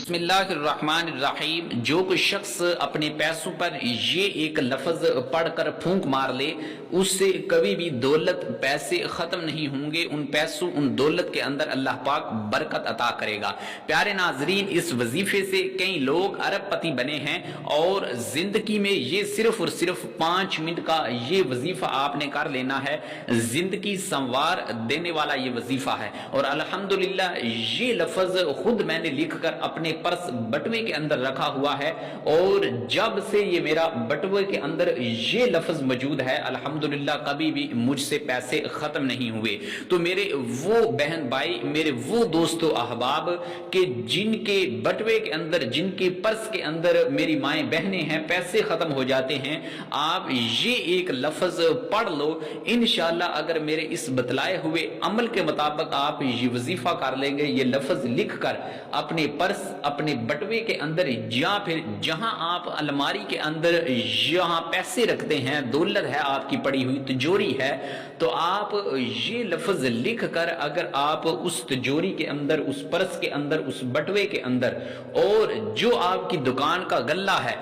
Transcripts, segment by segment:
بسم اللہ الرحمن الرحیم۔ جو کوئی شخص اپنے پیسوں پر یہ ایک لفظ پڑھ کر پھونک مار لے، اس سے کبھی بھی دولت پیسے ختم نہیں ہوں گے، ان پیسوں ان دولت کے اندر اللہ پاک برکت عطا کرے گا۔ پیارے ناظرین، اس وظیفے سے کئی لوگ ارب پتی بنے ہیں، اور زندگی میں یہ صرف اور صرف 5 منٹ کا یہ وظیفہ آپ نے کر لینا ہے، زندگی سنوار دینے والا یہ وظیفہ ہے۔ اور الحمدللہ یہ لفظ خود میں نے لکھ کر اپنے پرس بٹوے کے اندر رکھا ہوا ہے، اور جب سے یہ میرا بٹوے کے اندر یہ لفظ موجود ہے، الحمدللہ کبھی بھی مجھ سے پیسے ختم نہیں ہوئے۔ تو میرے وہ بہن بھائی، میرے وہ دوست و احباب کہ جن کے بٹوے کے اندر، جن کے پرس کے اندر میری مائیں بہنیں ہیں، پیسے ختم ہو جاتے ہیں، آپ یہ ایک لفظ پڑھ لو، انشاءاللہ اگر میرے اس بتلائے ہوئے عمل کے مطابق آپ یہ وظیفہ کر لیں گے، یہ لفظ لکھ کر اپنے پرس، اپنے بٹوے کے اندر، یا پھر جہاں آپ الماری کے اندر جہاں پیسے رکھتے ہیں، دولت ہے آپ کی پڑی ہوئی، تجوری ہے، تو آپ یہ لفظ لکھ کر اگر آپ اس تجوری کے اندر، اس پرس کے اندر، اس بٹوے کے اندر، اور جو آپ کی دکان کا گلہ ہے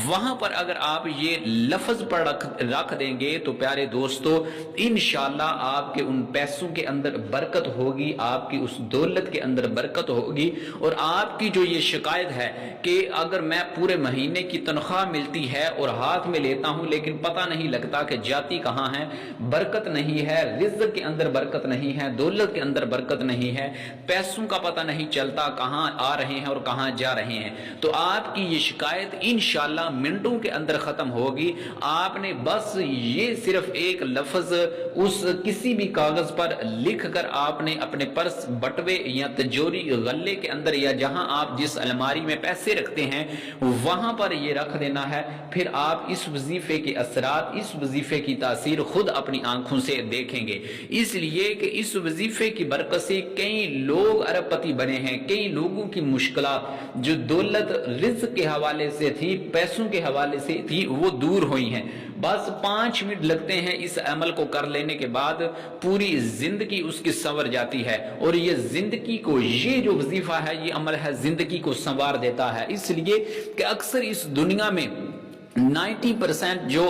وہاں پر اگر آپ یہ لفظ پر رکھ دیں گے، تو پیارے دوستو انشاءاللہ آپ کے ان پیسوں کے اندر برکت ہوگی، آپ کی اس دولت کے اندر برکت ہوگی۔ اور آپ کی جو یہ شکایت ہے کہ اگر میں پورے مہینے کی تنخواہ ملتی ہے اور ہاتھ میں لیتا ہوں لیکن پتہ نہیں لگتا کہ جاتی کہاں ہے، برکت نہیں ہے، رزق کے اندر برکت نہیں ہے، دولت کے اندر برکت نہیں ہے، پیسوں کا پتہ نہیں چلتا کہاں آ رہے ہیں اور کہاں جا رہے ہیں، تو آپ کی یہ شکایت انشاءاللہ منٹوں کے اندر ختم ہوگی۔ آپ نے بس یہ صرف ایک لفظ اس کسی بھی کاغذ پر لکھ کر آپ نے اپنے پرس، بٹوے یا تجوری، غلے کے اندر، یا جہاں آپ جس الماری میں پیسے رکھتے ہیں وہاں پر یہ رکھ دینا ہے۔ پھر آپ اس وظیفے کے اثرات، اس وظیفے کی تاثیر خود اپنی آنکھوں سے دیکھیں گے، اس لیے کہ اس وظیفے کی برکت سے کئی لوگ ارب پتی بنے ہیں، کئی لوگوں کی مشکلات جو دولت رزق کے حوالے سے تھی، پیسوں کے حوالے سے تھی، وہ دور ہوئی ہیں۔ بس 5 منٹ لگتے ہیں اس عمل کو کر لینے کے بعد پوری زندگی اس کی سنور جاتی ہے، اور یہ زندگی کو، یہ جو وظیفہ ہے، یہ عمل ہے، زندگی کو سنوار دیتا ہے۔ اس لیے کہ اکثر اس دنیا میں 90% جو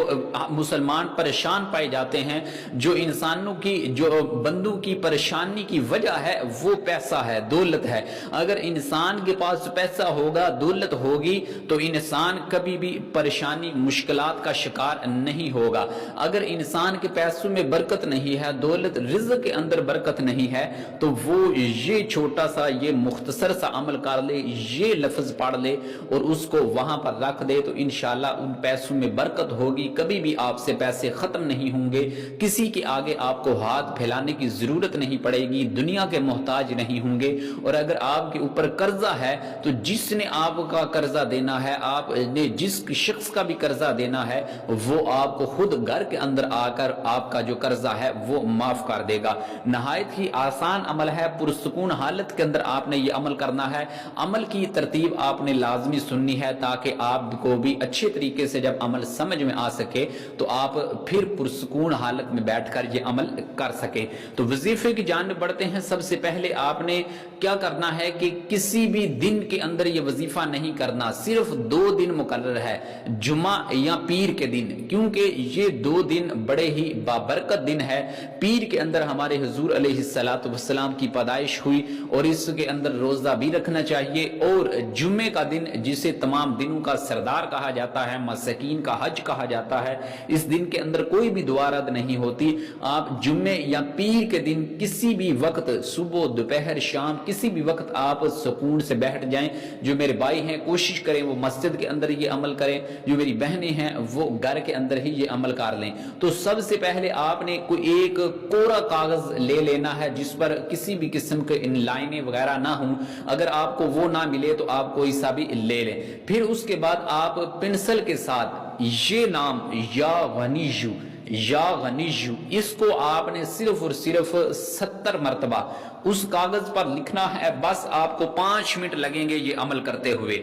مسلمان پریشان پائے جاتے ہیں، جو انسانوں کی، جو بندوں کی پریشانی کی وجہ ہے، وہ پیسہ ہے، دولت ہے۔ اگر انسان کے پاس پیسہ ہوگا، دولت ہوگی، تو انسان کبھی بھی پریشانی، مشکلات کا شکار نہیں ہوگا۔ اگر انسان کے پیسوں میں برکت نہیں ہے، دولت، رزق کے اندر برکت نہیں ہے، تو وہ یہ چھوٹا سا، یہ مختصر سا عمل کر لے، یہ لفظ پڑھ لے اور اس کو وہاں پر رکھ دے، تو انشاءاللہ ان پیسوں میں برکت ہوگی، کبھی بھی آپ سے پیسے ختم نہیں ہوں گے، کسی کے آگے آپ کو ہاتھ پھیلانے کی ضرورت نہیں پڑے گی، دنیا کے محتاج نہیں ہوں گے۔ اور اگر آپ کے اوپر قرضہ ہے تو جس نے آپ کا قرضہ دینا ہے، آپ نے جس شخص کا بھی قرضہ دینا ہے، وہ آپ کو خود گھر کے اندر آ کر آپ کا جو قرضہ ہے وہ معاف کر دے گا۔ نہایت ہی آسان عمل ہے، پرسکون حالت کے اندر آپ نے یہ عمل کرنا ہے۔ عمل کی ترتیب آپ نے لازمی سننی ہے تاکہ آپ کو بھی اچھے طریقے سے جب عمل سمجھ میں آ سکے تو آپ پھر پرسکون حالت میں بیٹھ کر یہ عمل کر سکے۔ تو وظیفے کی جانب بڑھتے ہیں۔ سب سے پہلے آپ نے کیا کرنا ہے کہ کسی بھی دن کے اندر یہ وظیفہ نہیں کرنا، صرف 2 دن مقرر ہے، جمعہ یا پیر کے دن، کیونکہ یہ 2 دن بڑے ہی بابرکت دن ہے۔ پیر کے اندر ہمارے حضور علیہ السلام کی پیدائش ہوئی، اور اس کے اندر روزہ بھی رکھنا چاہیے، اور جمعے کا دن جسے تمام دنوں کا سردار کہا جاتا ہے، مساکین کا حج کہا جاتا ہے، اس دن کے اندر کوئی بھی دعا رد نہیں ہوتی۔ آپ جمعے یا پیر کے دن کسی بھی وقت، صبح، دوپہر، شام، کسی بھی وقت آپ سکون سے بیٹھ جائیں۔ جو میرے بھائی ہیں کوشش کریں وہ مسجد کے اندر یہ عمل کریں، جو میری بہنیں ہیں وہ گھر کے اندر ہی یہ عمل کر لیں۔ تو سب سے پہلے آپ نے کوئی ایک کوڑا کاغذ لے لینا ہے جس پر کسی بھی قسم کے ان لائنیں وغیرہ نہ ہوں، اگر آپ کو وہ نہ ملے تو آپ کوئی سا بھی لے لیں۔ پھر اس کے بعد آپ پنسل کے ساتھ یہ نام یا غنیجو، یا غنیجو، اس کو آپ نے صرف اور صرف 70 مرتبہ اس کاغذ پر لکھنا ہے۔ بس آپ کو 5 منٹ لگیں گے یہ عمل کرتے ہوئے۔